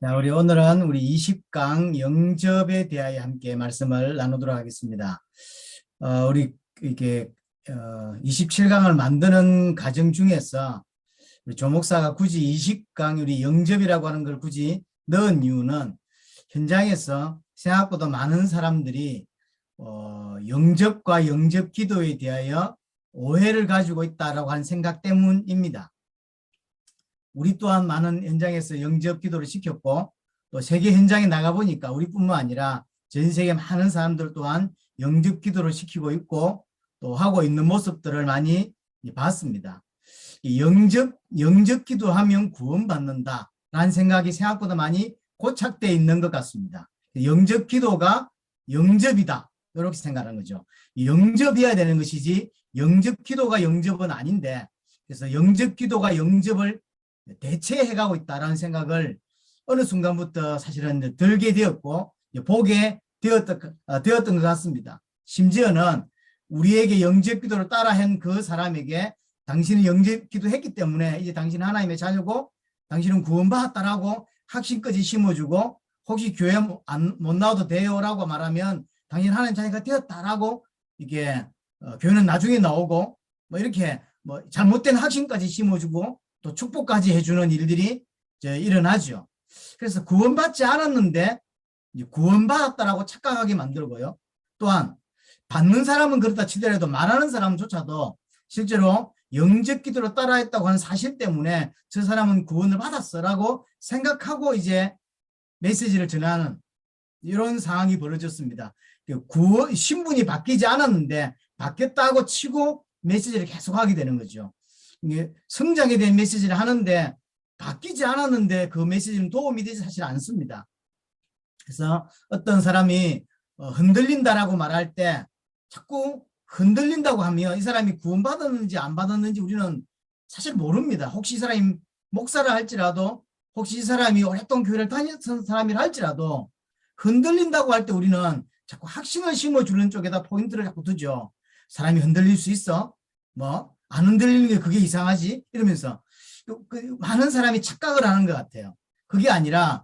자, 우리 오늘은 우리 20강 영접에 대하여 함께 말씀을 나누도록 하겠습니다. 우리 이게 27강을 만드는 과정 중에서 우리 조 목사가 굳이 20강 우리 영접이라고 하는 걸 굳이 넣은 이유는 현장에서 생각보다 많은 사람들이 영접과 영접 기도에 대하여 오해를 가지고 있다라고 하는 생각 때문입니다. 우리 또한 많은 현장에서 영접 기도를 시켰고 또 세계 현장에 나가보니까 우리뿐만 아니라 전 세계 많은 사람들 또한 영접 기도를 시키고 있고 또 하고 있는 모습들을 많이 봤습니다. 영접 기도하면 구원받는다라는 생각이 생각보다 많이 고착되어 있는 것 같습니다. 영접 기도가 영접이다 이렇게 생각하는 거죠. 영접이어야 되는 것이지 영접 기도가 영접은 아닌데, 그래서 영접 기도가 영접을 대체해가고 있다는 생각을 어느 순간부터 사실은 들게 되었고 보게 되었던 것 같습니다. 심지어는 우리에게 영접 기도를 따라한 그 사람에게 당신은 영접 기도했기 때문에 이제 당신은 하나님의 자녀고 당신은 구원받았다라고 확신까지 심어주고, 혹시 교회 못 나와도 돼요라고 말하면 당신 하나님 자녀가 되었다라고 이게 교회는 나중에 나오고 뭐 이렇게 뭐 잘못된 확신까지 심어주고 또 축복까지 해주는 일들이 일어나죠. 그래서 구원받지 않았는데 구원받았다라고 착각하게 만들고요. 또한 받는 사람은 그렇다 치더라도 말하는 사람조차도 실제로 영접 기도로 따라했다고 하는 사실 때문에 저 사람은 구원을 받았어라고 생각하고 이제 메시지를 전하는 이런 상황이 벌어졌습니다. 신분이 바뀌지 않았는데 바뀌었다고 치고 메시지를 계속하게 되는 거죠. 성장에 대한 메시지를 하는데 바뀌지 않았는데 그 메시지는 도움이 되지 사실 않습니다. 그래서 어떤 사람이 흔들린다라고 말할 때 자꾸 흔들린다고 하면 이 사람이 구원받았는지 안 받았는지 우리는 사실 모릅니다. 혹시 이 사람이 목사를 할지라도, 혹시 이 사람이 오랫동안 교회를 다녔던 사람이라 할지라도 흔들린다고 할 때 우리는 자꾸 확신을 심어주는 쪽에다 포인트를 자꾸 두죠. 사람이 흔들릴 수 있어? 뭐 안 흔들리는 게 그게 이상하지? 이러면서 많은 사람이 착각을 하는 것 같아요. 그게 아니라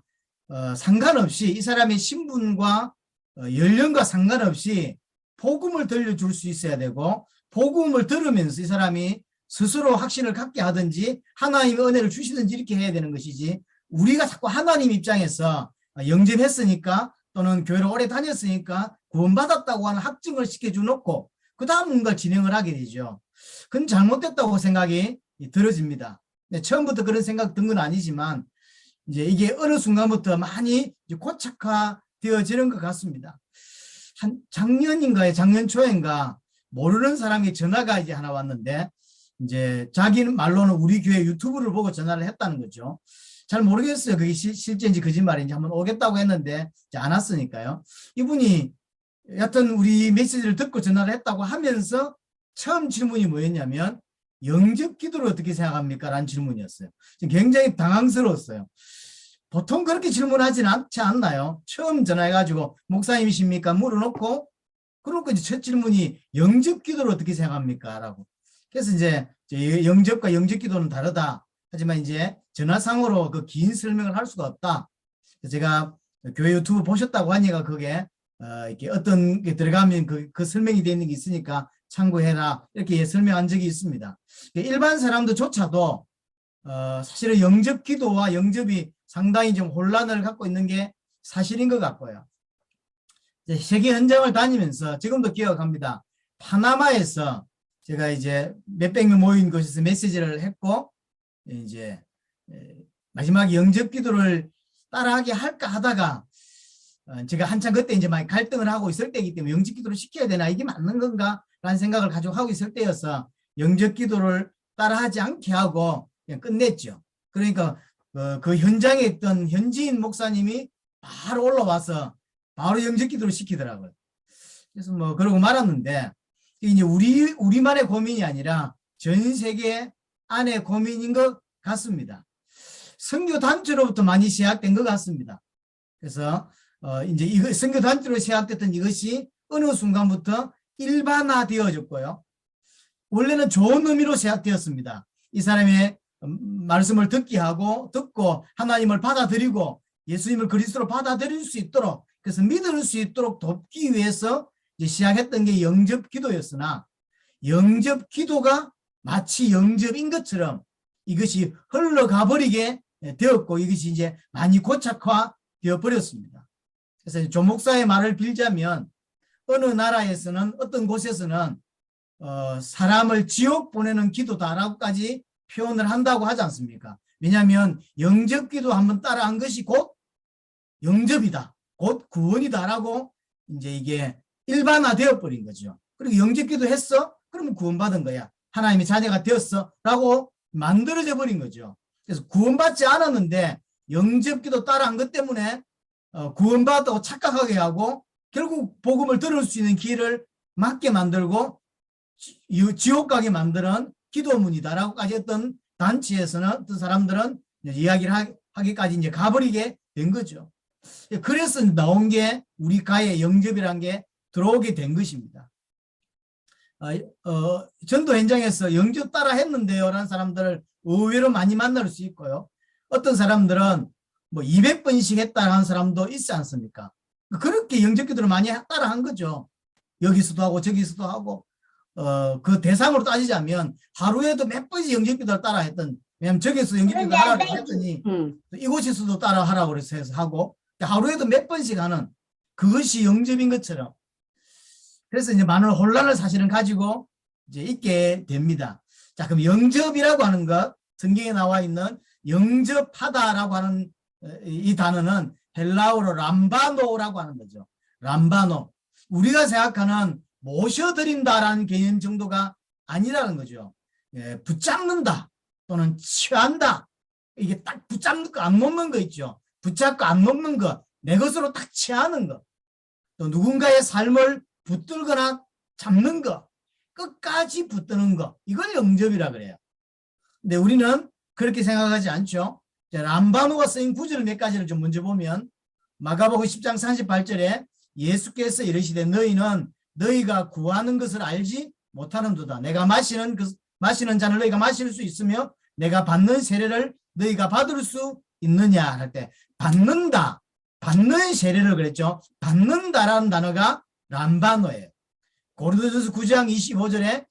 상관없이 이 사람의 신분과 연령과 상관없이 복음을 들려줄 수 있어야 되고, 복음을 들으면서 이 사람이 스스로 확신을 갖게 하든지 하나님의 은혜를 주시든지 이렇게 해야 되는 것이지, 우리가 자꾸 하나님 입장에서 영접했으니까 또는 교회를 오래 다녔으니까 구원받았다고 하는 확증을 시켜주놓고 그 다음 뭔가 진행을 하게 되죠. 그건 잘못됐다고 생각이 들어집니다. 처음부터 그런 생각 든 건 아니지만 이제 이게 어느 순간부터 많이 고착화되어지는 것 같습니다. 한 작년인가에 작년 초인가 모르는 사람이 전화가 이제 하나 왔는데, 이제 자기 말로는 우리 교회 유튜브를 보고 전화를 했다는 거죠. 잘 모르겠어요. 그게 실제인지 거짓말인지. 한번 오겠다고 했는데 이제 안 왔으니까요. 이분이 여하튼 우리 메시지를 듣고 전화를 했다고 하면서 처음 질문이 뭐였냐면 영접 기도를 어떻게 생각합니까? 라는 질문이었어요. 굉장히 당황스러웠어요. 보통 그렇게 질문하지는 않지 않나요? 처음 전화해가지고 목사님이십니까? 물어놓고 그러고 이제 첫 질문이 영접 기도를 어떻게 생각합니까? 라고. 그래서 이제 영접과 영접 기도는 다르다. 하지만 이제 전화상으로 그 긴 설명을 할 수가 없다. 제가 교회 유튜브 보셨다고 하니까 그게 이렇게 어떤 게 들어가면 그 설명이 되어 있는 게 있으니까 참고해라 이렇게 설명한 적이 있습니다. 일반 사람들조차도 사실은 영접 기도와 영접이 상당히 좀 혼란을 갖고 있는 게 사실인 것 같고요. 세계 현장을 다니면서 지금도 기억합니다. 파나마에서 제가 이제 몇백 명 모인 곳에서 메시지를 했고, 이제 마지막에 영접 기도를 따라하게 할까 하다가 제가 한참 그때 이제 많이 갈등을 하고 있을 때이기 때문에 영접 기도를 시켜야 되나, 이게 맞는 건가 라는 생각을 가지고 하고 있을 때여서 영접 기도를 따라하지 않게 하고 그냥 끝냈죠. 그러니까 그 현장에 있던 현지인 목사님이 바로 올라와서 바로 영접 기도를 시키더라고요. 그래서 뭐 그러고 말았는데, 이제 우리만의 고민이 아니라 전 세계 안의 고민인 것 같습니다. 선교 단체로부터 많이 시작된 것 같습니다. 그래서 이제 이거 선교 단체로 시작됐던 이것이 어느 순간부터 일반화되어졌고요. 원래는 좋은 의미로 시작되었습니다. 이 사람의 말씀을 듣고 하나님을 받아들이고 예수님을 그리스도로 받아들일 수 있도록, 그래서 믿을 수 있도록 돕기 위해서 이제 시작했던 게 영접 기도였으나, 영접 기도가 마치 영접인 것처럼 이것이 흘러가 버리게 되었고, 이것이 이제 많이 고착화되어 버렸습니다. 그래서 조 목사의 말을 빌자면, 어느 나라에서는, 어떤 곳에서는 사람을 지옥 보내는 기도다라고까지 표현을 한다고 하지 않습니까? 왜냐하면 영접 기도 한번 따라한 것이 곧 영접이다, 곧 구원이다라고 이제 이게 일반화되어 버린 거죠. 그리고 영접 기도 했어? 그러면 구원받은 거야. 하나님의 자녀가 되었어? 라고 만들어져 버린 거죠. 그래서 구원받지 않았는데 영접 기도 따라한 것 때문에 구원받았다고 착각하게 하고, 결국 복음을 들을 수 있는 길을 막게 만들고 지옥 가게 만드는 기도문이다라고까지 했던 단체에서는, 어떤 사람들은 이야기를 하기까지 이제 가버리게 된 거죠. 그래서 나온 게 우리 가에 영접이라는 게 들어오게 된 것입니다. 전도 현장에서 영접 따라 했는데요 라는 사람들을 의외로 많이 만날 수 있고요. 어떤 사람들은 뭐 200번씩 했다는 사람도 있지 않습니까? 그렇게 영접 기도를 많이 따라 한 거죠. 여기서도 하고 저기서도 하고, 그 대상으로 따지자면 하루에도 몇 번씩 영접 기도를 따라 했던, 왜냐면 저기서 영접 기도 하라고 했더니 이곳에서도 따라 하라고 해서 하고, 하루에도 몇 번씩 하는 그것이 영접인 것처럼, 그래서 이제 많은 혼란을 사실은 가지고 이제 있게 됩니다. 자, 그럼 영접이라고 하는 것, 성경에 나와 있는 영접하다라고 하는 이 단어는 헬라어로 람바노라고 하는 거죠. 람바노. 우리가 생각하는 모셔드린다라는 개념 정도가 아니라는 거죠. 예, 붙잡는다 또는 취한다. 이게 딱 붙잡는 거, 안 놓는 거 있죠. 붙잡고 안 놓는 거, 내 것으로 딱 취하는 거. 또 누군가의 삶을 붙들거나 잡는 거, 끝까지 붙드는 거, 이걸 영접이라 그래요. 근데 우리는 그렇게 생각하지 않죠. 람바노가 쓰인 구절 몇 가지를 좀 먼저 보면, 마가복음 10장 38절에 예수께서 이르시되 너희는 너희가 구하는 것을 알지 못하는도다. 내가 마시는 잔을 너희가 마실 수 있으며 내가 받는 세례를 너희가 받을 수 있느냐 할 때, 받는다, 받는 세례를 그랬죠. 받는다라는 단어가 람바노예요. 고린도전서 9장 25절에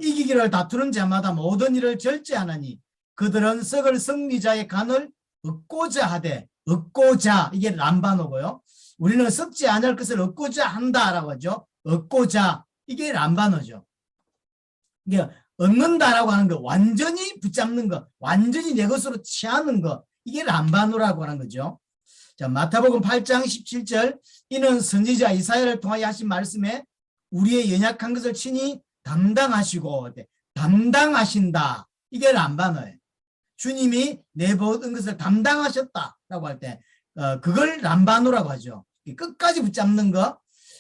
이기기를 다투는 자마다 모든 일을 절제하나니 그들은 썩을 승리자의 간을 얻고자 하되, 얻고자, 이게 람바노고요. 우리는 썩지 않을 것을 얻고자 한다라고 하죠. 얻고자, 이게 람바노죠. 이게 얻는다라고 하는 거, 완전히 붙잡는 거, 완전히 내 것으로 취하는 거, 이게 람바노라고 하는 거죠. 자, 마태복음 8장 17절, 이는 선지자 이사야를 통하여 하신 말씀에 우리의 연약한 것을 친히 담당하시고, 담당하신다, 이게 람바노예요. 주님이 내 모든 것을 담당하셨다라고 할 때 그걸 람바노라고 하죠. 끝까지 붙잡는 거,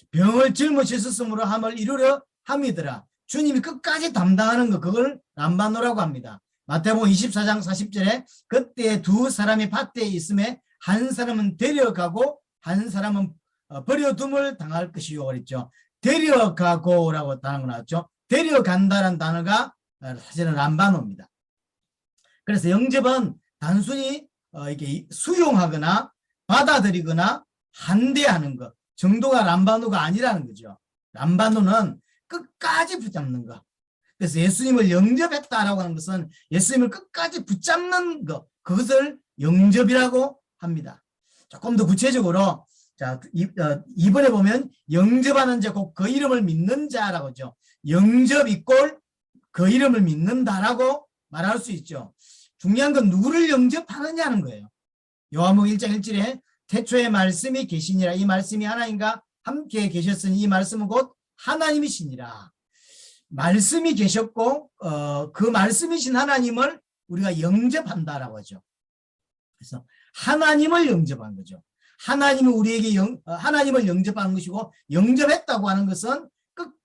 병을 짊어지셨으므로 함을 이루려 함이더라. 주님이 끝까지 담당하는 거, 그걸 람바노라고 합니다. 마태복음 24장 40절에 그때 두 사람이 밭에 있음에 한 사람은 데려가고 한 사람은 버려둠을 당할 것이요 그랬죠. 데려가고라고 단어가 나왔죠. 데려간다는 단어가 사실은 람바노입니다. 그래서 영접은 단순히 이렇게 수용하거나 받아들이거나 한대하는 것 정도가 람바노가 아니라는 거죠. 람바노는 끝까지 붙잡는 것. 그래서 예수님을 영접했다라고 하는 것은 예수님을 끝까지 붙잡는 것, 그것을 영접이라고 합니다. 조금 더 구체적으로, 자, 이번에 보면 영접하는 자 곧 그 이름을 믿는 자라고 하죠. 영접 이꼴 그 이름을 믿는다라고 말할 수 있죠. 중요한 건 누구를 영접하느냐는 거예요. 요한복음 1장 1절에 태초에 말씀이 계시니라. 이 말씀이 하나님과 함께 계셨으니 이 말씀은 곧 하나님이시니라. 말씀이 계셨고 그 말씀이신 하나님을 우리가 영접한다라고 하죠. 그래서 하나님을 영접한 거죠. 하나님이 우리에게 하나님을 영접하는 것이고, 영접했다고 하는 것은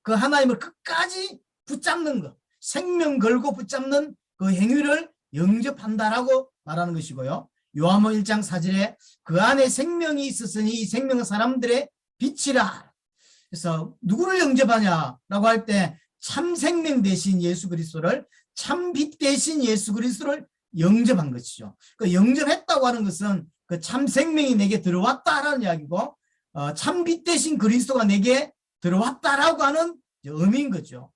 그 하나님을 끝까지 붙잡는 것, 생명 걸고 붙잡는 그 행위를 영접한다라고 말하는 것이고요. 요한복음 1장 4절에 그 안에 생명이 있었으니 이 생명은 사람들의 빛이라. 그래서 누구를 영접하냐라고 할 때 참 생명 대신 예수 그리스도를, 참 빛 대신 예수 그리스도를 영접한 것이죠. 그 영접했다고 하는 것은 그 참 생명이 내게 들어왔다라는 이야기고 참 빛 대신 그리스도가 내게 들어왔다라고 하는 의미인 거죠.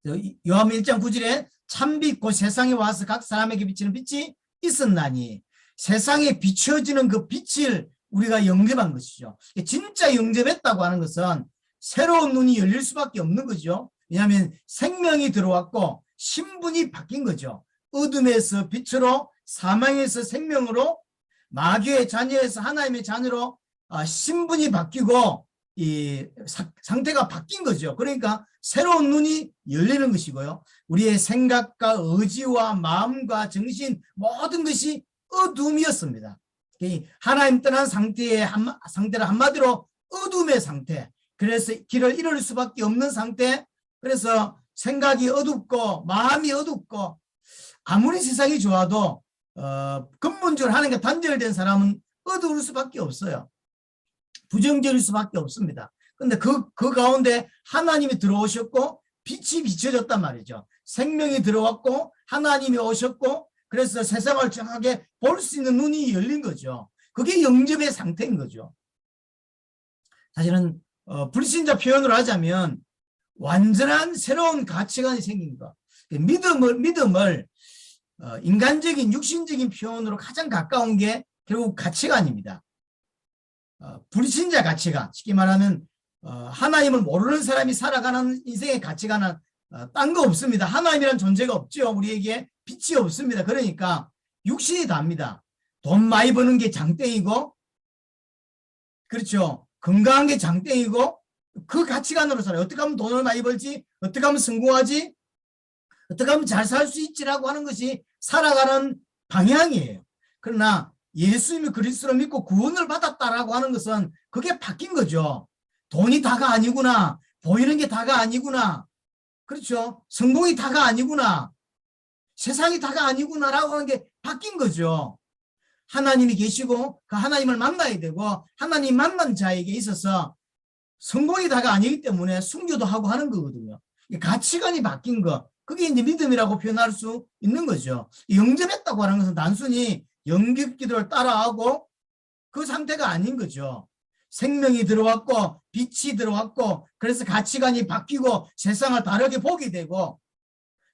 요한복음 1장 9절에 참빛 곧 세상에 와서 각 사람에게 비치는 빛이 있었나니 세상에 비춰지는 그 빛을 우리가 영접한 것이죠. 진짜 영접했다고 하는 것은 새로운 눈이 열릴 수밖에 없는 거죠. 왜냐하면 생명이 들어왔고 신분이 바뀐 거죠. 어둠에서 빛으로 사망에서 생명으로 마귀의 자녀에서 하나님의 자녀로 신분이 바뀌고 이 상태가 바뀐 거죠. 그러니까 새로운 눈이 열리는 것이고요. 우리의 생각과 의지와 마음과 정신 모든 것이 어둠이었습니다. 하나님 떠난 상태를 한마디로 어둠의 상태. 그래서 길을 잃을 수밖에 없는 상태. 그래서 생각이 어둡고 마음이 어둡고 아무리 세상이 좋아도 근본적으로 하나님과 단절된 사람은 어두울 수밖에 없어요. 부정적일 수밖에 없습니다. 근데 그 가운데 하나님이 들어오셨고 빛이 비춰졌단 말이죠. 생명이 들어왔고 하나님이 오셨고 그래서 세상을 정확하게 볼 수 있는 눈이 열린 거죠. 그게 영접의 상태인 거죠. 사실은 불신자 표현으로 하자면 완전한 새로운 가치관이 생긴 것. 믿음을 인간적인 육신적인 표현으로 가장 가까운 게 결국 가치관입니다. 불신자 가치관, 쉽게 말하면 하나님을 모르는 사람이 살아가는 인생의 가치관은 딴 거 없습니다. 하나님이란 존재가 없죠. 우리에게 빛이 없습니다. 그러니까 육신이 답니다. 돈 많이 버는 게 장땡이고, 그렇죠. 건강한 게 장땡이고, 그 가치관으로 살아요. 어떻게 하면 돈을 많이 벌지? 어떻게 하면 성공하지? 어떻게 하면 잘 살 수 있지라고 하는 것이 살아가는 방향이에요. 그러나 예수님이 그리스도를 믿고 구원을 받았다라고 하는 것은 그게 바뀐 거죠. 돈이 다가 아니구나. 보이는 게 다가 아니구나. 그렇죠. 성공이 다가 아니구나. 세상이 다가 아니구나라고 하는 게 바뀐 거죠. 하나님이 계시고 그 하나님을 만나야 되고 하나님 만난 자에게 있어서 성공이 다가 아니기 때문에 순교도 하고 하는 거거든요. 가치관이 바뀐 거. 그게 이제 믿음이라고 표현할 수 있는 거죠. 영접했다고 하는 것은 단순히 영접 기도를 따라하고 그 상태가 아닌 거죠. 생명이 들어왔고 빛이 들어왔고 그래서 가치관이 바뀌고 세상을 다르게 보게 되고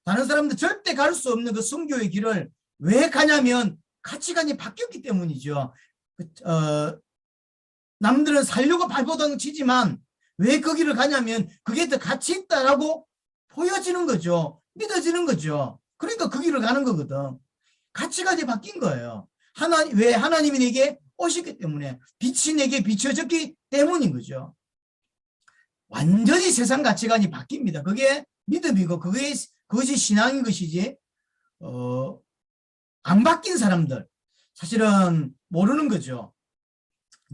다른 사람들 절대 갈 수 없는 그 순교의 길을 왜 가냐면 가치관이 바뀌었기 때문이죠. 남들은 살려고 발버둥 치지만 왜 그 길을 가냐면 그게 더 가치 있다라고 보여지는 거죠. 믿어지는 거죠. 그러니까 그 길을 가는 거거든. 가치관이 바뀐 거예요. 왜 하나님이 내게 오셨기 때문에 빛이 내게 비춰졌기 때문인 거죠. 완전히 세상 가치관이 바뀝니다. 그게 믿음이고 그것이 신앙인 것이지 안 바뀐 사람들 사실은 모르는 거죠.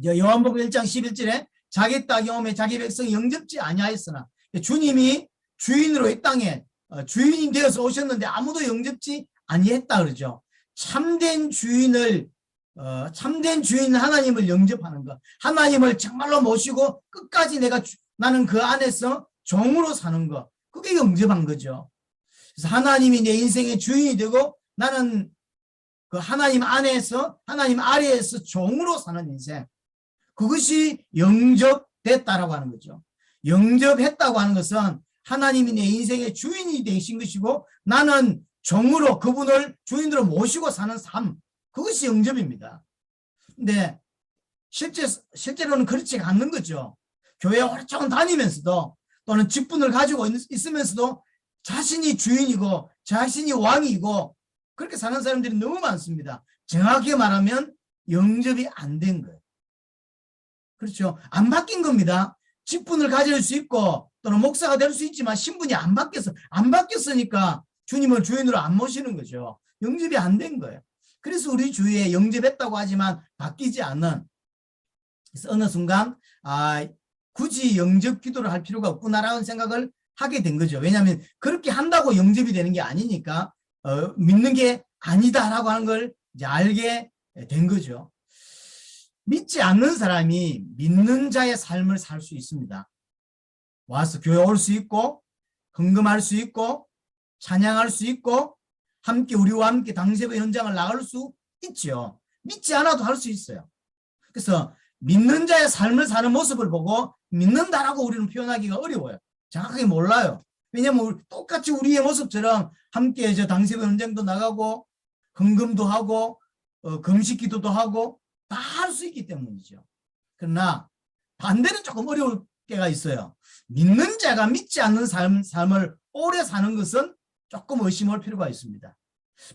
요한복음 1장 11절에 자기 땅에 오매 자기 백성이 영접지 아니하였으나 주님이 주인으로 이 땅에 주인이 되어서 오셨는데 아무도 영접지 아니했다 그러죠. 참된 주인 하나님을 영접하는 것. 하나님을 정말로 모시고 끝까지 나는 그 안에서 종으로 사는 것. 그게 영접한 거죠. 그래서 하나님이 내 인생의 주인이 되고 나는 그 하나님 안에서 하나님 아래에서 종으로 사는 인생. 그것이 영접됐다라고 하는 거죠. 영접했다고 하는 것은 하나님이 내 인생의 주인이 되신 것이고 나는 종으로 그분을 주인으로 모시고 사는 삶. 그것이 영접입니다. 근데 실제로는 그렇지 않는 거죠. 교회 오랫동안 다니면서도 또는 직분을 가지고 있으면서도 자신이 주인이고 자신이 왕이고 그렇게 사는 사람들이 너무 많습니다. 정확히 말하면 영접이 안 된 거예요. 그렇죠. 안 바뀐 겁니다. 직분을 가질 수 있고 또는 목사가 될 수 있지만 신분이 안 바뀌었으니까 주님을 주인으로 안 모시는 거죠. 영접이 안 된 거예요. 그래서 우리 주위에 영접했다고 하지만 바뀌지 않는, 그래서 어느 순간 굳이 영접 기도를 할 필요가 없구나라는 생각을 하게 된 거죠. 왜냐하면 그렇게 한다고 영접이 되는 게 아니니까 믿는 게 아니다라고 하는 걸 이제 알게 된 거죠. 믿지 않는 사람이 믿는 자의 삶을 살 수 있습니다. 와서 교회 올 수 있고 헌금할 수 있고 찬양할 수 있고 함께 우리와 함께 당세배 현장을 나갈 수 있죠. 믿지 않아도 할 수 있어요. 그래서 믿는 자의 삶을 사는 모습을 보고 믿는다라고 우리는 표현하기가 어려워요. 정확하게 몰라요. 왜냐하면 똑같이 우리의 모습처럼 함께 당시의 전쟁도 나가고 헌금도 하고 금식 기도도 하고 다 할 수 있기 때문이죠. 그러나 반대는 조금 어려울 때가 있어요. 믿는 자가 믿지 않는 삶을 오래 사는 것은 조금 의심할 필요가 있습니다.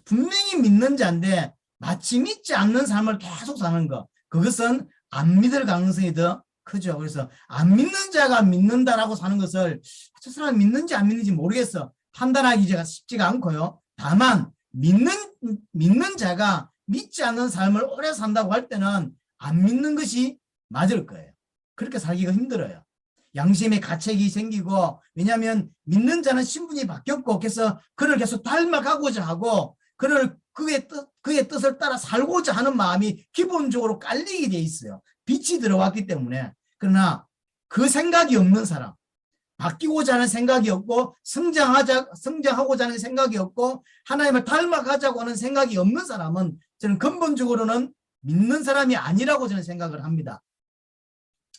분명히 믿는 자인데 마치 믿지 않는 삶을 계속 사는 것, 그것은 안 믿을 가능성이 더 크죠. 그래서 안 믿는 자가 믿는다라고 사는 것을 저 사람이 믿는지 안 믿는지 모르겠어 판단하기가 쉽지가 않고요. 다만 믿는 자가 믿지 않는 삶을 오래 산다고 할 때는 안 믿는 것이 맞을 거예요. 그렇게 살기가 힘들어요. 양심의 가책이 생기고, 왜냐하면 믿는 자는 신분이 바뀌었고, 그래서 그를 계속 닮아가고자 하고 그의 뜻을 따라 살고자 하는 마음이 기본적으로 깔리게 돼 있어요. 빛이 들어왔기 때문에. 그러나 그 생각이 없는 사람, 바뀌고자 하는 생각이 없고 성장하고자 하는 생각이 없고 하나님을 닮아가자고 하는 생각이 없는 사람은 저는 근본적으로는 믿는 사람이 아니라고 저는 생각을 합니다.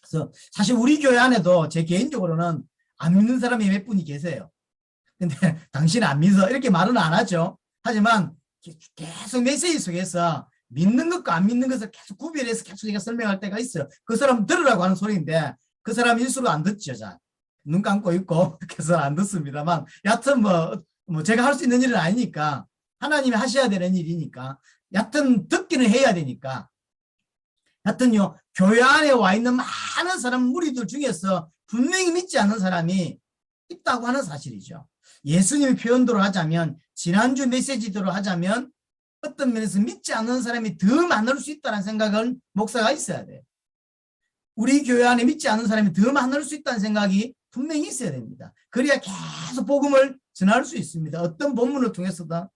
그래서 사실 우리 교회 안에도 제 개인적으로는 안 믿는 사람이 몇 분이 계세요. 근데 당신은 안 믿어 이렇게 말은 안 하죠. 하지만 계속 메시지 속에서 믿는 것과 안 믿는 것을 계속 구별해서 계속 제가 설명할 때가 있어요. 그 사람 들으라고 하는 소리인데 그 사람 일수로 안 듣죠. 잘. 눈 감고 있고 그래서 안 듣습니다만 여하튼 뭐 제가 할 수 있는 일은 아니니까 하나님이 하셔야 되는 일이니까 여하튼 듣기는 해야 되니까 여하튼요 교회 안에 와 있는 많은 사람 무리들 중에서 분명히 믿지 않는 사람이 있다고 하는 사실이죠. 예수님의 표현대로 하자면 지난주 메시지대로 하자면 어떤 면에서 믿지 않는 사람이 더 많을 수 있다는 생각은 목사가 있어야 돼요. 우리 교회 안에 믿지 않는 사람이 더 많을 수 있다는 생각이 분명히 있어야 됩니다. 그래야 계속 복음을 전할 수 있습니다. 어떤 본문을 통해서도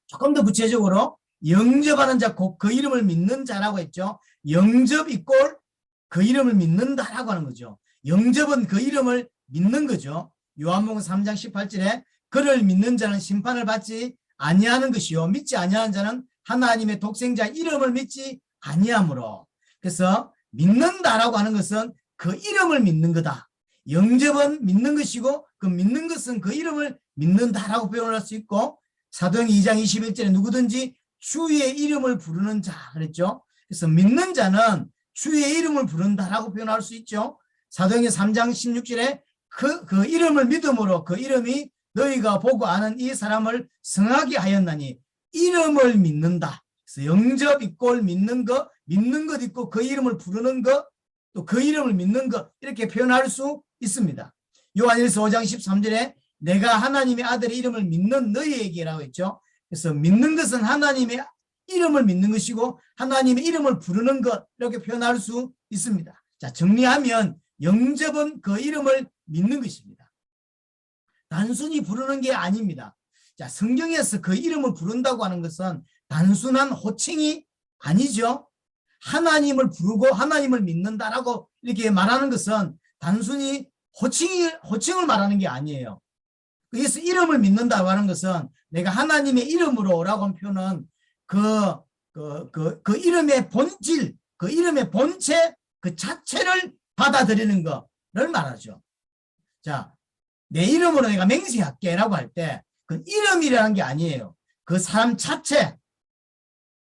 조금 더 구체적으로 영접하는 자 곧 그 이름을 믿는 자라고 했죠. 영접 이꼴 그 이름을 믿는다라고 하는 거죠. 영접은 그 이름을 믿는 거죠. 요한복음 3장 18절에 그를 믿는 자는 심판을 받지 아니하는 것이요 믿지 아니하는 자는 하나님의 독생자 이름을 믿지 아니하므로. 그래서 믿는다라고 하는 것은 그 이름을 믿는 거다. 영접은 믿는 것이고 그 믿는 것은 그 이름을 믿는다라고 표현을 할 수 있고 사도행 2장 21절에 누구든지 주의 이름을 부르는 자 그랬죠. 그래서 믿는 자는 주의 이름을 부른다라고 표현할 수 있죠. 사도행전 3장 16절에 그 이름을 믿음으로 그 이름이 너희가 보고 아는 이 사람을 성하게 하였나니 이름을 믿는다. 그래서 영접 이꼴 믿는 것 있고 그 이름을 부르는 것 또 그 이름을 믿는 것 이렇게 표현할 수 있습니다. 요한일서 5장 13절에 내가 하나님의 아들의 이름을 믿는 너희에게라고 했죠. 그래서 믿는 것은 하나님의 이름을 믿는 것이고 하나님의 이름을 부르는 것 이렇게 표현할 수 있습니다. 자, 정리하면 영접은 그 이름을 믿는 것입니다. 단순히 부르는 게 아닙니다. 자, 성경에서 그 이름을 부른다고 하는 것은 단순한 호칭이 아니죠. 하나님을 부르고 하나님을 믿는다라고 이렇게 말하는 것은 단순히 호칭을 말하는 게 아니에요. 그래서 이름을 믿는다고 하는 것은 내가 하나님의 이름으로라고 하는 표현은 그 이름의 본질, 그 이름의 본체 그 자체를 받아들이는 것을 말하죠. 자, 내 이름으로 내가 맹세할게라고 할 때 그 이름이라는 게 아니에요. 그 사람 자체,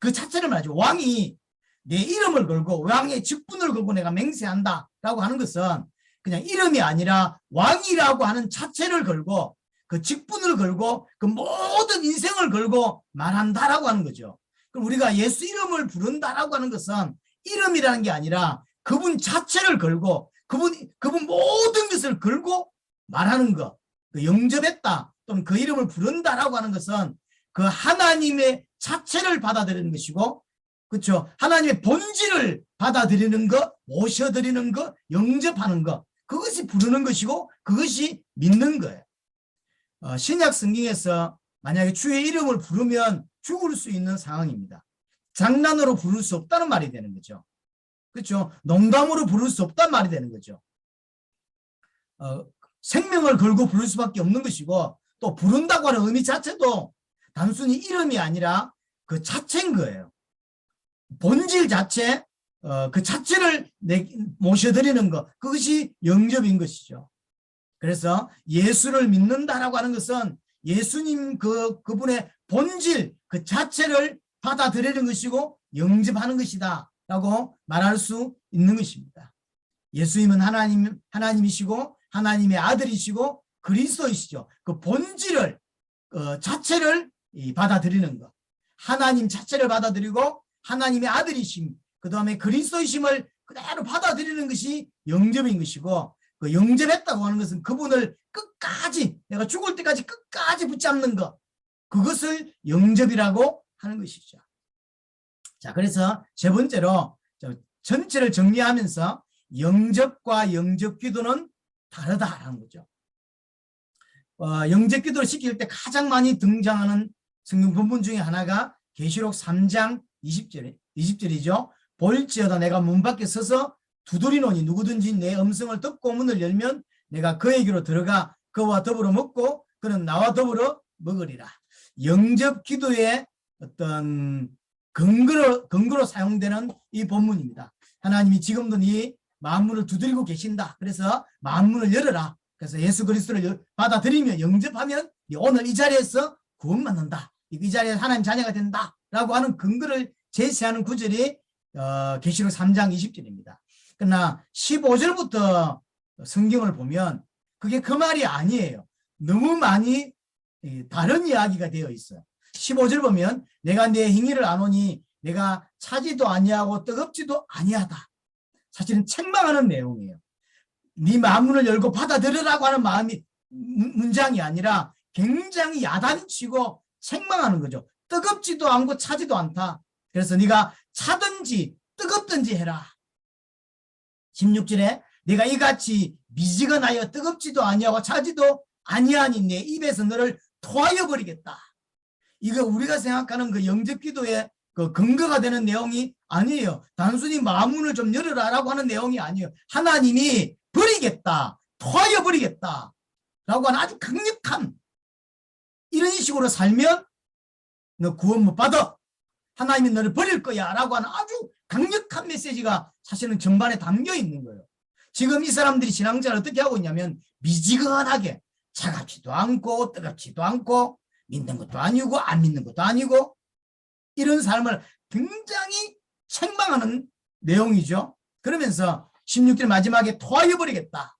그 자체를 말하죠. 왕이 내 이름을 걸고 왕의 직분을 걸고 내가 맹세한다라고 하는 것은 그냥 이름이 아니라 왕이라고 하는 자체를 걸고 그 직분을 걸고 그 모든 인생을 걸고 말한다라고 하는 거죠. 그럼 우리가 예수 이름을 부른다라고 하는 것은 이름이라는 게 아니라 그분 자체를 걸고 그분 모든 것을 걸고 말하는 것. 그 영접했다 또는 그 이름을 부른다라고 하는 것은 그 하나님의 자체를 받아들이는 것이고 그렇죠. 하나님의 본질을 받아들이는 것, 모셔드리는 것, 영접하는 것 그것이 부르는 것이고 그것이 믿는 거예요. 신약 성경에서 만약에 주의 이름을 부르면 죽을 수 있는 상황입니다. 장난으로 부를 수 없다는 말이 되는 거죠. 그렇죠. 농담으로 부를 수 없다는 말이 되는 거죠. 생명을 걸고 부를 수밖에 없는 것이고 또 부른다고 하는 의미 자체도 단순히 이름이 아니라 그 자체인 거예요. 본질 자체, 그 자체를 모셔드리는 것, 그것이 영접인 것이죠. 그래서 예수를 믿는다라고 하는 것은 예수님 그분의 본질 그 자체를 받아들이는 것이고 영접하는 것이다 라고 말할 수 있는 것입니다. 예수님은 하나님이시고 하나님의 아들이시고 그리스도이시죠. 그 본질을 자체를 받아들이는 것, 하나님 자체를 받아들이고 하나님의 아들이심, 그 다음에 그리스도이심을 그대로 받아들이는 것이 영접인 것이고, 그 영접했다고 하는 것은 그분을 끝까지, 내가 죽을 때까지 끝까지 붙잡는 것, 그것을 영접이라고 하는 것이죠. 자, 그래서 세 번째로 전체를 정리하면서 영접과 영접 기도는 다르다라는 거죠. 영접 기도를 시킬 때 가장 많이 등장하는 성경 본문 중에 하나가 계시록 3장 20절이죠. 볼지어다 내가 문 밖에 서서 두드리노니 누구든지 내 음성을 듣고 문을 열면 내가 그에게로 들어가 그와 더불어 먹고 그는 나와 더불어 먹으리라. 영접 기도의 어떤 근거로 사용되는 이 본문입니다. 하나님이 지금도 네 만문을 두드리고 계신다. 그래서 만문을 열어라. 그래서 예수 그리스도를 받아들이며 영접하면 오늘 이 자리에서 구원받는다. 이 자리에 하나님 자녀가 된다. 라고 하는 근거를 제시하는 구절이 계시록 3장 20절입니다. 그러나 15절부터 성경을 보면 그게 그 말이 아니에요. 너무 많이 다른 이야기가 되어 있어요. 15절 보면 내가 내 행위를 아노니 내가 차지도 아니하고 뜨겁지도 아니하다. 사실은 책망하는 내용이에요. 네 마음문을 열고 받아들으라고 하는 마음이 문장이 아니라 굉장히 야단치고 책망하는 거죠. 뜨겁지도 않고 차지도 않다. 그래서 네가 차든지 뜨겁든지 해라. 16절에 내가 이같이 미지근하여 뜨겁지도 아니하고 차지도 아니하니 내 입에서 너를 토하여 버리겠다. 이거 우리가 생각하는 그 영접 기도의 그 근거가 되는 내용이 아니에요. 단순히 마음문을 좀 열어라라고 하는 내용이 아니에요. 하나님이 버리겠다, 토하여 버리겠다 라고 하는 아주 강력한, 이런 식으로 살면 너 구원 못 받아, 하나님이 너를 버릴 거야 라고 하는 아주 강력한 메시지가 사실은 전반에 담겨 있는 거예요. 지금 이 사람들이 신앙생활을 어떻게 하고 있냐면 미지근하게, 차갑지도 않고 뜨겁지도 않고 믿는 것도 아니고 안 믿는 것도 아니고, 이런 삶을 굉장히 책망하는 내용이죠. 그러면서 16절 마지막에 토하여 버리겠다.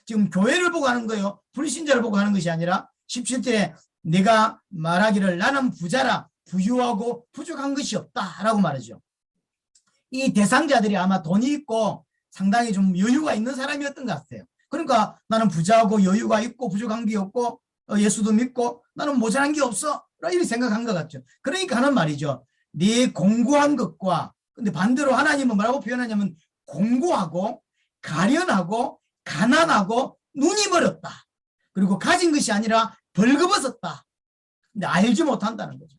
지금 교회를 보고 하는 거예요. 불신자를 보고 하는 것이 아니라 17절에 내가 말하기를 나는 부자라 부유하고 부족한 것이 없다 라고 말하죠. 이 대상자들이 아마 돈이 있고 상당히 좀 여유가 있는 사람이었던 것 같아요. 그러니까 나는 부자하고 여유가 있고 부족한 게 없고 예수도 믿고 나는 모자란 게 없어 이렇게 생각한 것 같죠. 그러니까 하는 말이죠. 네 공고한 것과, 근데 반대로 하나님은 뭐라고 표현하냐면 공고하고 가련하고 가난하고 눈이 멀었다. 그리고 가진 것이 아니라 벌거벗었다. 근데 알지 못한다는 거죠.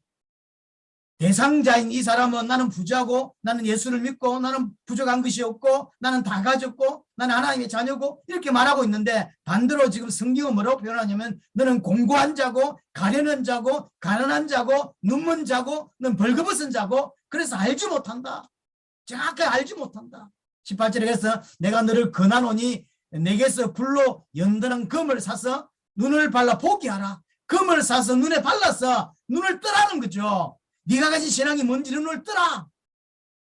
대상자인 이 사람은 나는 부자고 나는 예수를 믿고 나는 부족한 것이 없고 나는 다 가졌고 나는 하나님의 자녀고 이렇게 말하고 있는데, 반대로 지금 성경은 뭐라고 표현하냐면 너는 공고한 자고 가련한 자고 가난한 자고 눈먼 자고 넌 벌거벗은 자고, 그래서 알지 못한다. 정확하게 알지 못한다. 18절에 그래서 내가 너를 권하노니 내게서 불로 연드는 금을 사서 눈을 발라 보게 하라. 금을 사서 눈에 발라서 눈을 뜨라는 거죠. 네가 가진 신앙이 뭔지 눈을 뜨라.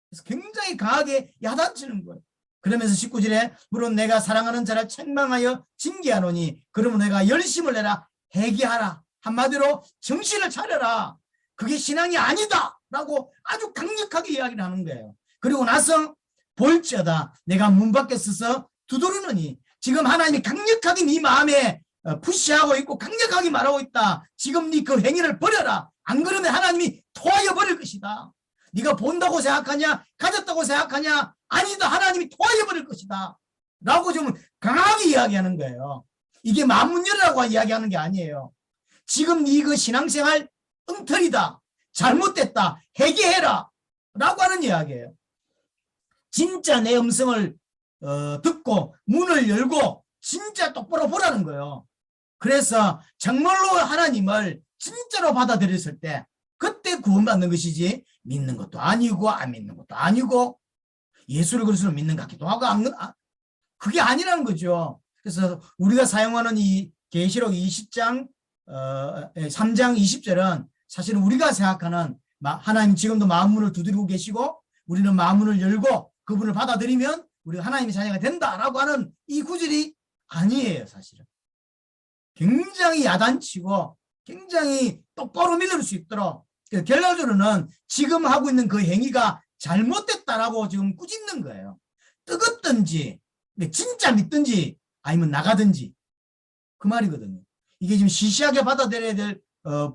그래서 굉장히 강하게 야단치는 거예요. 그러면서 19절에 물론 내가 사랑하는 자를 책망하여 징계하노니 그러면 내가 열심을 내라 회개하라. 한마디로 정신을 차려라. 그게 신앙이 아니다 라고 아주 강력하게 이야기를 하는 거예요. 그리고 나서 볼지어다 내가 문 밖에 서서 두드리노니, 지금 하나님이 강력하게 네 마음에 푸시하고 있고 강력하게 말하고 있다. 지금 네 그 행위를 버려라. 안 그러면 하나님이 토하여 버릴 것이다. 네가 본다고 생각하냐 가졌다고 생각하냐, 아니다 하나님이 토하여 버릴 것이다 라고 좀 강하게 이야기하는 거예요. 이게 만문열이라고 이야기하는 게 아니에요. 지금 네 그 신앙생활 엉터리다, 잘못됐다, 회개해라 라고 하는 이야기예요. 진짜 내 음성을 듣고 문을 열고 진짜 똑바로 보라는 거예요. 그래서 정말로 하나님을 진짜로 받아들였을 때 그때 구원받는 것이지, 믿는 것도 아니고 안 믿는 것도 아니고 예수를 그리스도로 믿는 것 같기도 하고 그게 아니라는 거죠. 그래서 우리가 사용하는 이 계시록 20장 3장 20절은 사실은 우리가 생각하는 하나님 지금도 마음문을 두드리고 계시고 우리는 마음문을 열고 그분을 받아들이면 우리가 하나님의 자녀가 된다라고 하는 이 구절이 아니에요. 사실은 굉장히 야단치고 굉장히 똑바로 믿을 수 있도록 결과적으로는 지금 하고 있는 그 행위가 잘못됐다라고 지금 꾸짖는 거예요. 뜨겁든지 진짜 믿든지 아니면 나가든지 그 말이거든요. 이게 지금 시시하게 받아들여야 될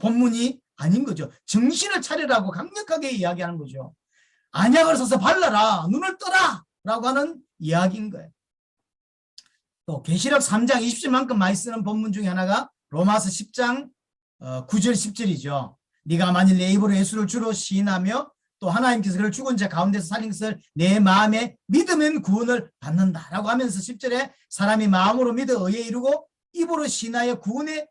본문이 아닌 거죠. 정신을 차리라고 강력하게 이야기하는 거죠. 안약을 써서 발라라, 눈을 떠라 라고 하는 이야기인 거예요. 또 계시록 3장 20절만큼 많이 쓰는 본문 중에 하나가 로마서 10장 9절 10절이죠. 네가 만일 내 입으로 예수를 주로 시인하며 또 하나님께서 그를 죽은 자 가운데서 살린 것을 내 마음에 믿으면 구원을 받는다라고 하면서 10절에 사람이 마음으로 믿어 의에 이르고 입으로 시인하여 구원에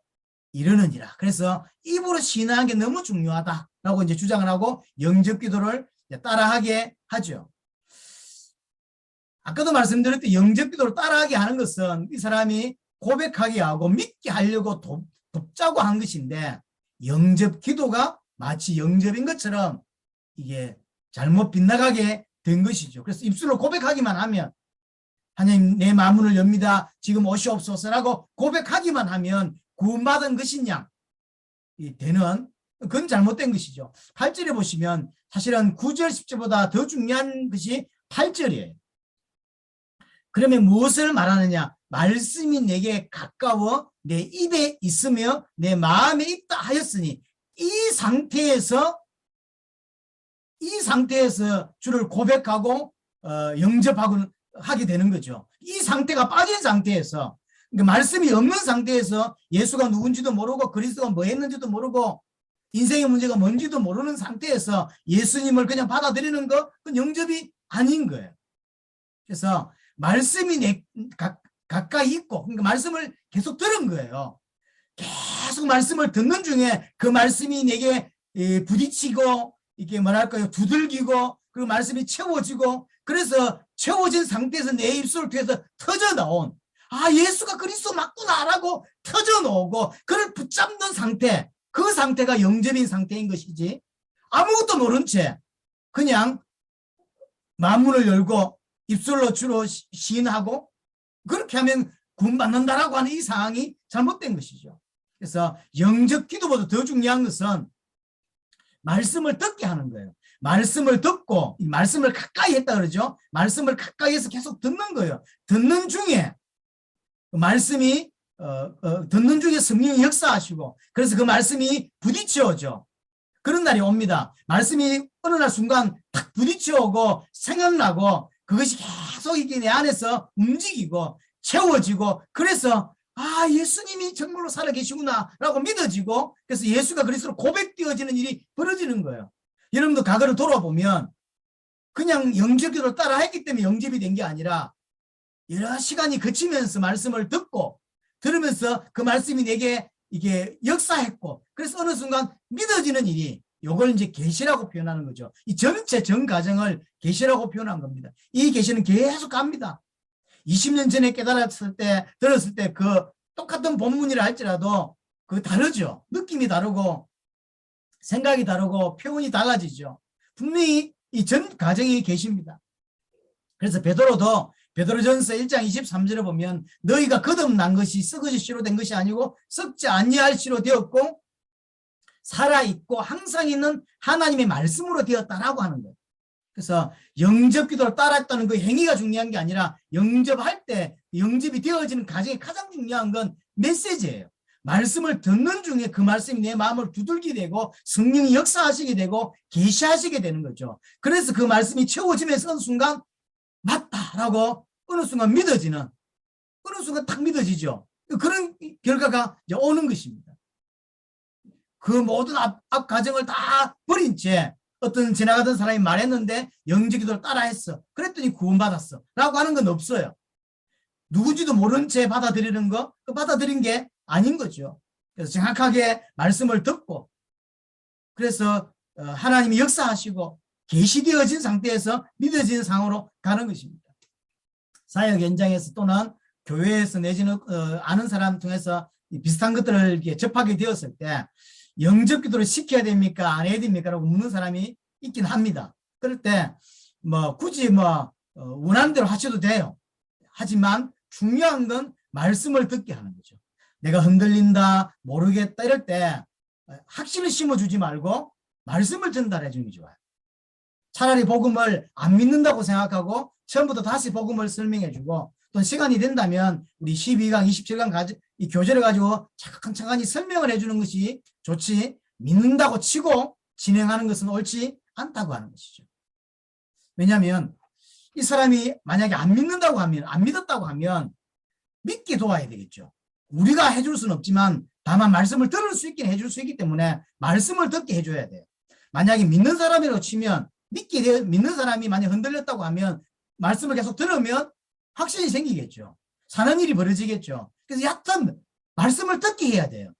이르느니라. 그래서 입으로 시인하는 게 너무 중요하다라고 이제 주장을 하고 영접기도를 따라하게 하죠. 아까도 말씀드렸듯이 영접기도를 따라하게 하는 것은 이 사람이 고백하게 하고 믿게 하려고 돕자고 한 것인데 영접기도가 마치 영접인 것처럼 이게 잘못 빗나가게 된 것이죠. 그래서 입술로 고백하기만 하면 하나님 내 마음문을 엽니다. 지금 오시옵소서라고 고백하기만 하면 구원받은 것이냐 되는 그건 잘못된 것이죠. 8절에 보시면 사실은 9절 10절보다 더 중요한 것이 8절이에요. 그러면 무엇을 말하느냐? 말씀이 내게 가까워 내 입에 있으며 내 마음에 있다 하였으니 이 상태에서 주를 고백하고 영접하고 하게 되는 거죠. 이 상태가 빠진 상태에서 그러니까 말씀이 없는 상태에서 예수가 누군지도 모르고 그리스도가 뭐 했는지도 모르고 인생의 문제가 뭔지도 모르는 상태에서 예수님을 그냥 받아들이는 거 그건 영접이 아닌 거예요. 그래서 말씀이 가까이 있고 그러니까 말씀을 계속 들은 거예요. 계속 말씀을 듣는 중에 그 말씀이 내게 부딪히고 이게 뭐랄까요 두들기고 그리고 말씀이 채워지고 그래서 채워진 상태에서 내 입술을 통해서 터져 나온 예수가 그리스도 맞구나라고 터져 나오고 그를 붙잡는 상태 그 상태가 영접인 상태인 것이지 아무것도 모른 채 그냥 마음문을 열고 입술로 주로 시인하고 그렇게 하면 구원받는다라고 하는 이 상황이 잘못된 것이죠. 그래서 영접 기도보다 더 중요한 것은 말씀을 듣게 하는 거예요. 말씀을 듣고 말씀을 가까이 했다 그러죠. 말씀을 가까이 해서 계속 듣는 거예요. 듣는 중에 말씀이 듣는 중에 성령이 역사하시고 그래서 그 말씀이 부딪혀오죠. 그런 날이 옵니다. 말씀이 어느 날 순간 탁 부딪혀오고 생각나고 그것이 계속 이게 내 안에서 움직이고 채워지고 그래서 예수님이 정말로 살아계시구나 라고 믿어지고 그래서 예수가 그리스도로 고백되어지는 일이 벌어지는 거예요. 여러분도 과거를 돌아보면 그냥 영접기도를 따라 했기 때문에 영접이 된 게 아니라 여러 시간이 거치면서 말씀을 들으면서 그 말씀이 내게 이게 역사했고 그래서 어느 순간 믿어지는 일이 요걸 이제 계시라고 표현하는 거죠. 이 전체 전 과정을 계시라고 표현한 겁니다. 이 계시는 계속 갑니다. 20년 전에 들었을 때 그 똑같은 본문이라 할지라도 그 다르죠. 느낌이 다르고 생각이 다르고 표현이 달라지죠. 분명히 이 전 과정이 계십니다. 그래서 베드로도 베드로전서 1장 23절에 보면 너희가 거듭난 것이 썩어질 씨로 된 것이 아니고 썩지 아니할 씨로 되었고 살아있고 항상 있는 하나님의 말씀으로 되었다라고 하는 거예요. 그래서 영접기도를 따랐다는 그 행위가 중요한 게 아니라 영접할 때 영접이 되어지는 과정이 가장 중요한 건 메시지예요. 말씀을 듣는 중에 그 말씀이 내 마음을 두들게 되고 성령이 역사하시게 되고 계시하시게 되는 거죠. 그래서 그 말씀이 채워지면서 어느 순간 맞다라고 어느 순간 믿어지는 어느 순간 딱 믿어지죠. 그런 결과가 이제 오는 것입니다. 그 모든 앞 과정을 다 버린 채 어떤 지나가던 사람이 말했는데 영접기도를 따라했어. 그랬더니 구원받았어. 라고 하는 건 없어요. 누군지도 모른 채 받아들이는 거, 그 받아들인 게 아닌 거죠. 그래서 정확하게 말씀을 듣고 그래서 하나님이 역사하시고 계시되어진 상태에서 믿어지는 상황으로 가는 것입니다. 사역 현장에서 또는 교회에서 내지는 아는 사람 통해서 비슷한 것들을 이렇게 접하게 되었을 때 영접 기도를 시켜야 됩니까? 안 해야 됩니까? 라고 묻는 사람이 있긴 합니다. 그럴 때 뭐 굳이 뭐 원하는 대로 하셔도 돼요. 하지만 중요한 건 말씀을 듣게 하는 거죠. 내가 흔들린다, 모르겠다 이럴 때 확신을 심어주지 말고 말씀을 전달해 주는 게 좋아요. 차라리 복음을 안 믿는다고 생각하고 처음부터 다시 복음을 설명해 주고 또 시간이 된다면 우리 12강, 27강 이 교재를 가지고 차근차근히 설명을 해주는 것이 좋지 믿는다고 치고 진행하는 것은 옳지 않다고 하는 것이죠. 왜냐하면 이 사람이 만약에 안 믿는다고 하면 안 믿었다고 하면 믿게 도와야 되겠죠. 우리가 해줄 수는 없지만 다만 말씀을 들을 수 있긴 해줄 수 있기 때문에 말씀을 듣게 해줘야 돼요. 만약에 믿는 사람이라고 치면 믿는 사람이 만약 흔들렸다고 하면 말씀을 계속 들으면 확신이 생기겠죠. 사는 일이 벌어지겠죠. 그래서 여하튼 말씀을 듣게 해야 돼요.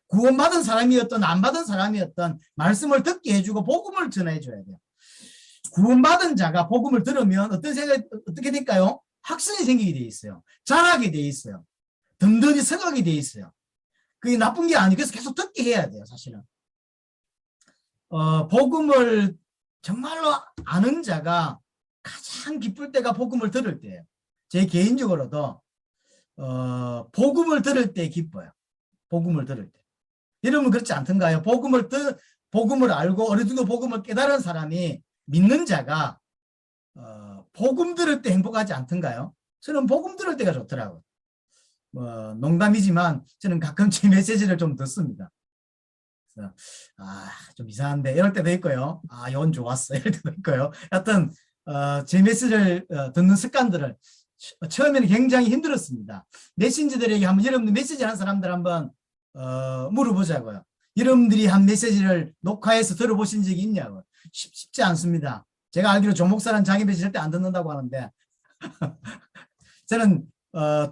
구원받은 사람이었던 안 받은 사람이었던 말씀을 듣게 해주고 복음을 전해줘야 돼요. 구원받은 자가 복음을 들으면 어떤 생각이 어떻게 될까요? 확신이 생기게 돼 있어요. 잘하게 돼 있어요. 든든히 서가게 돼 있어요. 그게 나쁜 게 아니고 그래서 계속 듣게 해야 돼요. 사실은 복음을 정말로 아는 자가 가장 기쁠 때가 복음을 들을 때예요. 제 개인적으로도 복음을 들을 때 기뻐요. 복음을 들을 때. 여러분 그렇지 않던가요? 복음을 알고 어느 정도 복음을 깨달은 사람이 믿는 자가 복음 들을 때 행복하지 않던가요? 저는 복음 들을 때가 좋더라고요. 농담이지만 저는 가끔 제 메시지를 좀 듣습니다. 그래서 좀 이상한데 이럴 때도 있고요. 이건 좋았어 이럴 때도 있고요. 하여튼 제 메시지를 듣는 습관들을 처음에는 굉장히 힘들었습니다. 메신저들에게 한번 여러분들 메시지 하는 사람들 한번 물어보자고요. 여러분들이 한 메시지를 녹화해서 들어보신 적이 있냐고. 쉽지 않습니다. 제가 알기로 조목사는 자기 메시지 절대 안 듣는다고 하는데 저는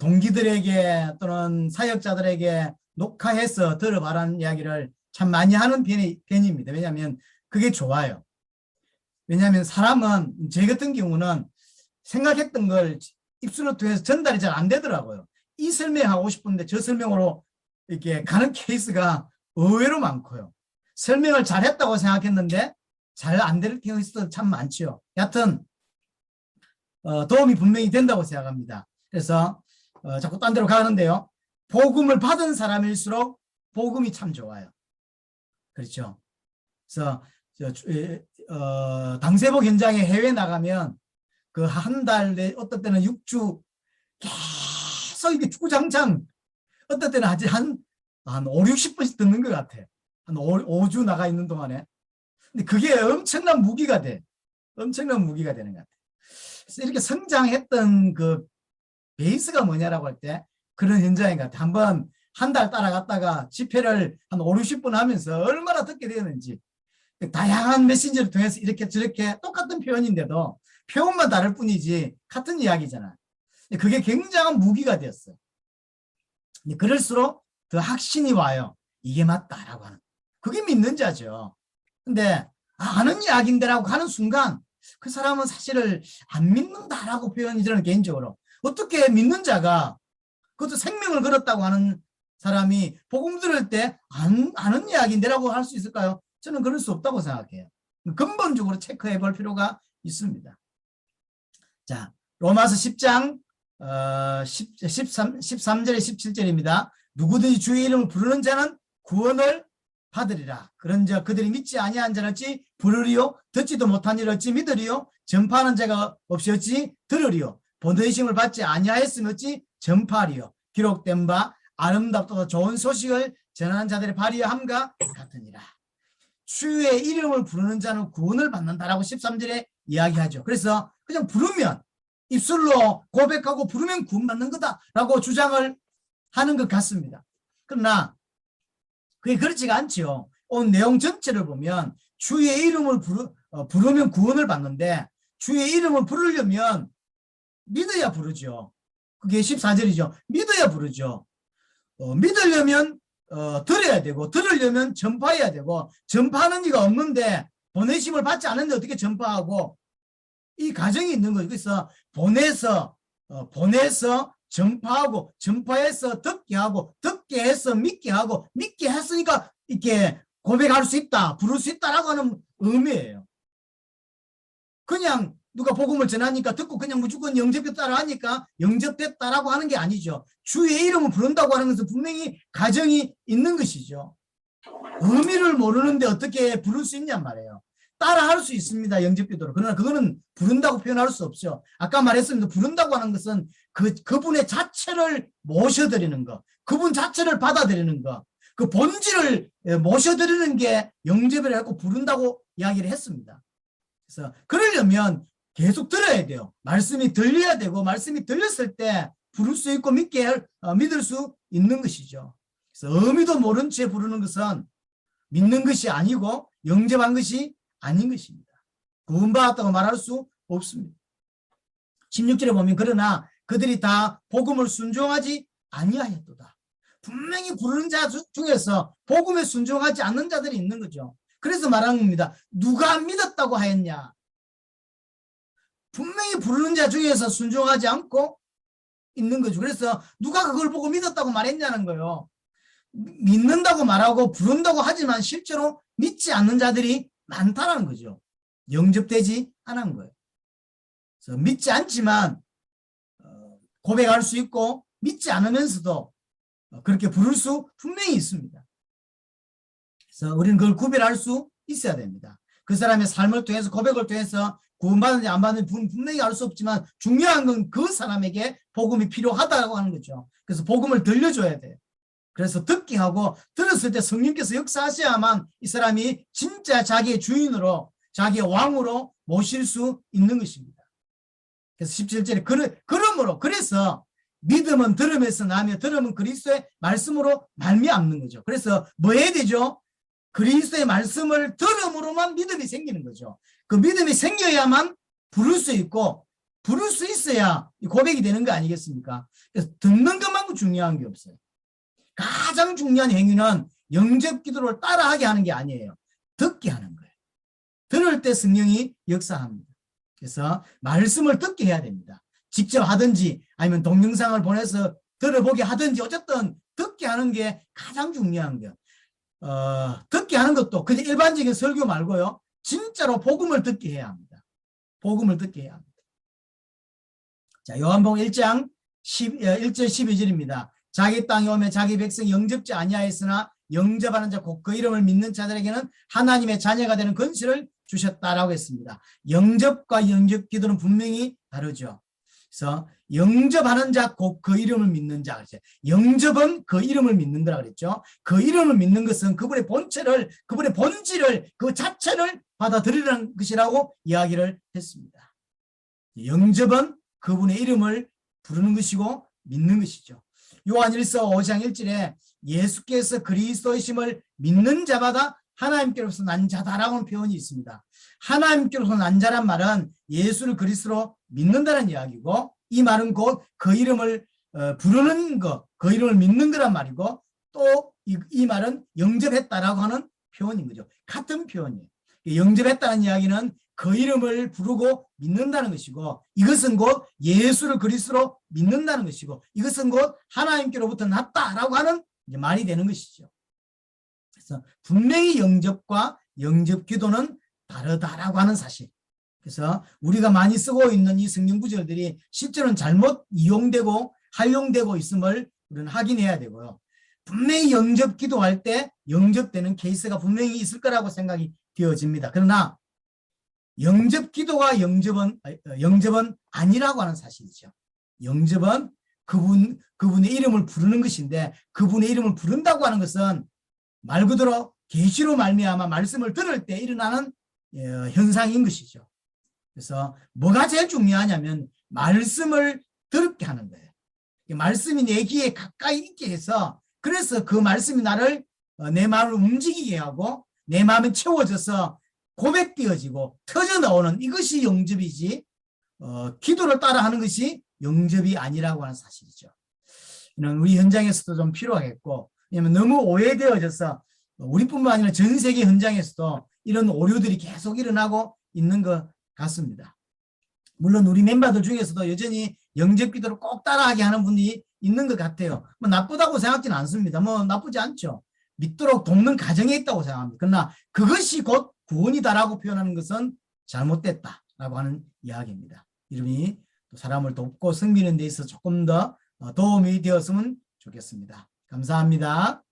동기들에게 또는 사역자들에게 녹화해서 들어봐라는 이야기를 참 많이 하는 편입니다. 왜냐하면 그게 좋아요. 왜냐하면 사람은 제 같은 경우는 생각했던 걸 입술을 통해서 전달이 잘 안 되더라고요. 이 설명하고 싶은데 저 설명으로 이렇게 가는 케이스가 의외로 많고요. 설명을 잘했다고 생각했는데 잘 안 될 케이스도 참 많죠. 여하튼 도움이 분명히 된다고 생각합니다. 그래서 자꾸 딴 데로 가는데요. 복음을 받은 사람일수록 복음이 참 좋아요. 그렇죠. 그래서 당세복 현장에 해외 나가면 그 한 달 내 어떤 때는 6주 계속 이게 주구장창 어떤 때는 한 5, 60번씩 듣는 것 같아요. 한 5주 나가 있는 동안에. 근데 그게 엄청난 무기가 돼. 엄청난 무기가 되는 것 같아요. 그래서 이렇게 성장했던 그 베이스가 뭐냐라고 할 때 그런 현장인 것 같아요. 한번 한 달 따라갔다가 집회를 한 5, 60분 하면서 얼마나 듣게 되었는지 다양한 메신저를 통해서 이렇게 저렇게 똑같은 표현인데도 표현만 다를 뿐이지 같은 이야기잖아요. 그게 굉장한 무기가 되었어요. 그럴수록 더 확신이 와요. 이게 맞다라고 하는. 그게 믿는 자죠. 근데 아는 이야기인데라고 하는 순간 그 사람은 사실을 안 믿는다라고 표현이 저는 개인적으로. 어떻게 믿는 자가 그것도 생명을 걸었다고 하는 사람이 복음 들을 때 아는 이야기인데라고 할 수 있을까요? 저는 그럴 수 없다고 생각해요. 근본적으로 체크해 볼 필요가 있습니다. 자, 로마서 10장 13절에 17절입니다. 누구든지 주의 이름을 부르는 자는 구원을 받으리라. 그런즉 그들이 믿지 아니한 자는 어찌 부르리요? 듣지도 못한 이를 어찌 믿으리요? 전파하는 자가 없이 어찌 들으리요? 본드심을 받지 아니하였으면 어찌 전파하리요? 기록된 바 아름답도다 좋은 소식을 전하는 자들의 발휘함과 같으니라. 주의 이름을 부르는 자는 구원을 받는다라고 13절에 이야기하죠. 그래서 그냥 부르면 입술로 고백하고 부르면 구원받는 거다라고 주장을 하는 것 같습니다. 그러나 그게 그렇지가 않죠. 오늘 내용 전체를 보면 주의 이름을 부르면 구원을 받는데 주의 이름을 부르려면 믿어야 부르죠. 그게 14절이죠. 믿어야 부르죠. 믿으려면 들어야 되고, 들으려면 전파해야 되고, 전파하는 이가 없는데 보내심을 받지 않는데 어떻게 전파하고, 이 과정이 있는 거죠. 그래서 보내서 전파하고, 전파해서 듣게 하고, 듣게 해서 믿게 하고, 믿게 했으니까 이렇게 고백할 수 있다, 부를 수 있다라고 하는 의미예요. 그냥 누가 복음을 전하니까 듣고 그냥 무조건 영접됐다라 하니까 영접됐다라고 하는 게 아니죠. 주의 이름을 부른다고 하는 것은 분명히 가정이 있는 것이죠. 의미를 모르는데 어떻게 부를 수 있냔 말이에요. 따라 할 수 있습니다. 영접기도로. 그러나 그거는 부른다고 표현할 수 없죠. 아까 말했습니다. 부른다고 하는 것은 그분의 자체를 모셔드리는 것, 그분 자체를 받아들이는 것, 그 본질을 모셔드리는 게 영접이라고 부른다고 이야기를 했습니다. 그래서 그러려면 계속 들어야 돼요. 말씀이 들려야 되고, 말씀이 들렸을 때 부를 수 있고 믿을 수 있는 것이죠. 그래서 의미도 모른 채 부르는 것은 믿는 것이 아니고 영접한 것이 아닌 것입니다. 구원받았다고 말할 수 없습니다. 16절에 보면 그러나 그들이 다 복음을 순종하지 아니하였도다. 분명히 부르는 자 중에서 복음에 순종하지 않는 자들이 있는 거죠. 그래서 말하는 겁니다. 누가 믿었다고 하였냐. 분명히 부르는 자 중에서 순종하지 않고 있는 거죠. 그래서 누가 그걸 보고 믿었다고 말했냐는 거예요. 믿는다고 말하고 부른다고 하지만 실제로 믿지 않는 자들이 많다는 거죠. 영접되지 않은 거예요. 그래서 믿지 않지만 고백할 수 있고 믿지 않으면서도 그렇게 부를 수 분명히 있습니다. 그래서 우리는 그걸 구별할 수 있어야 됩니다. 그 사람의 삶을 통해서 고백을 통해서 구원받는지 안 받는지 분명히 알 수 없지만 중요한 건 그 사람에게 복음이 필요하다고 하는 거죠. 그래서 복음을 들려줘야 돼요. 그래서 듣게 하고 들었을 때 성령께서 역사하셔야만 이 사람이 진짜 자기의 주인으로 자기의 왕으로 모실 수 있는 것입니다. 그래서 17절에 그러므로 그래서 믿음은 들음에서 나며 들음은 그리스도의 말씀으로 말미암는 거죠. 그래서 뭐 해야 되죠? 그리스도의 말씀을 들음으로만 믿음이 생기는 거죠. 그 믿음이 생겨야만 부를 수 있고 부를 수 있어야 고백이 되는 거 아니겠습니까? 그래서 듣는 것만큼 중요한 게 없어요. 가장 중요한 행위는 영접 기도를 따라하게 하는 게 아니에요. 듣게 하는 거예요. 들을 때 성령이 역사합니다. 그래서 말씀을 듣게 해야 됩니다. 직접 하든지 아니면 동영상을 보내서 들어보게 하든지 어쨌든 듣게 하는 게 가장 중요한 거예요. 듣게 하는 것도 그냥 일반적인 설교 말고요. 진짜로 복음을 듣게 해야 합니다. 복음을 듣게 해야 합니다. 자, 요한복음 1장 1절 12절입니다. 자기 땅에 오면 자기 백성 영접지 아니하였으나 영접하는 자 곧 그 이름을 믿는 자들에게는 하나님의 자녀가 되는 권세를 주셨다라고 했습니다. 영접과 영접 기도는 분명히 다르죠. 그래서 영접하는 자 곧 그 이름을 믿는 자. 영접은 그 이름을 믿는 거라 그랬죠. 그 이름을 믿는 것은 그분의 본체를, 그분의 본질을, 그 자체를 받아들이는 것이라고 이야기를 했습니다. 영접은 그분의 이름을 부르는 것이고 믿는 것이죠. 요한일서 5장 1절에 예수께서 그리스도이심을 믿는 자마다 하나님께로서 난 자다라고 하는 표현이 있습니다. 하나님께로서 난 자란 말은 예수를 그리스도로 믿는다는 이야기고, 이 말은 곧 그 이름을 부르는 것, 그 이름을 믿는 거란 말이고, 또 이 말은 영접했다라고 하는 표현인 거죠. 같은 표현이에요. 영접했다는 이야기는 그 이름을 부르고 믿는다는 것이고, 이것은 곧 예수를 그리스도로 믿는다는 것이고, 이것은 곧 하나님께로부터 났다라고 하는 말이 되는 것이죠. 그래서 분명히 영접과 영접 기도는 다르다라고 하는 사실. 그래서 우리가 많이 쓰고 있는 이 성경 구절들이 실제로는 잘못 이용되고 활용되고 있음을 우리는 확인해야 되고요. 분명히 영접 기도할 때 영접되는 케이스가 분명히 있을 거라고 생각이 되어집니다. 그러나 영접 기도가 영접은 아니라고 하는 사실이죠. 영접은 그분의 이름을 부르는 것인데, 그분의 이름을 부른다고 하는 것은 말 그대로 계시로 말미암아 말씀을 들을 때 일어나는 현상인 것이죠. 그래서 뭐가 제일 중요하냐면 말씀을 듣게 하는 거예요. 말씀이 내 귀에 가까이 있게 해서, 그래서 그 말씀이 나를 내 마음을 움직이게 하고 내 마음이 채워져서 고백되어지고 터져 나오는 이것이 영접이지, 기도를 따라하는 것이 영접이 아니라고 하는 사실이죠. 이는 우리 현장에서도 좀 필요하겠고, 왜냐하면 너무 오해되어져서 우리뿐만 아니라 전 세계 현장에서도 이런 오류들이 계속 일어나고 있는 것 같습니다. 물론 우리 멤버들 중에서도 여전히 영접 기도를 꼭 따라하게 하는 분이 있는 것 같아요. 뭐 나쁘다고 생각지는 않습니다. 뭐 나쁘지 않죠. 믿도록 돕는 가정에 있다고 생각합니다. 그러나 그것이 곧 구원이다라고 표현하는 것은 잘못됐다라고 하는 이야기입니다. 여러분이 사람을 돕고 섬기는 데 있어서 조금 더 도움이 되었으면 좋겠습니다. 감사합니다.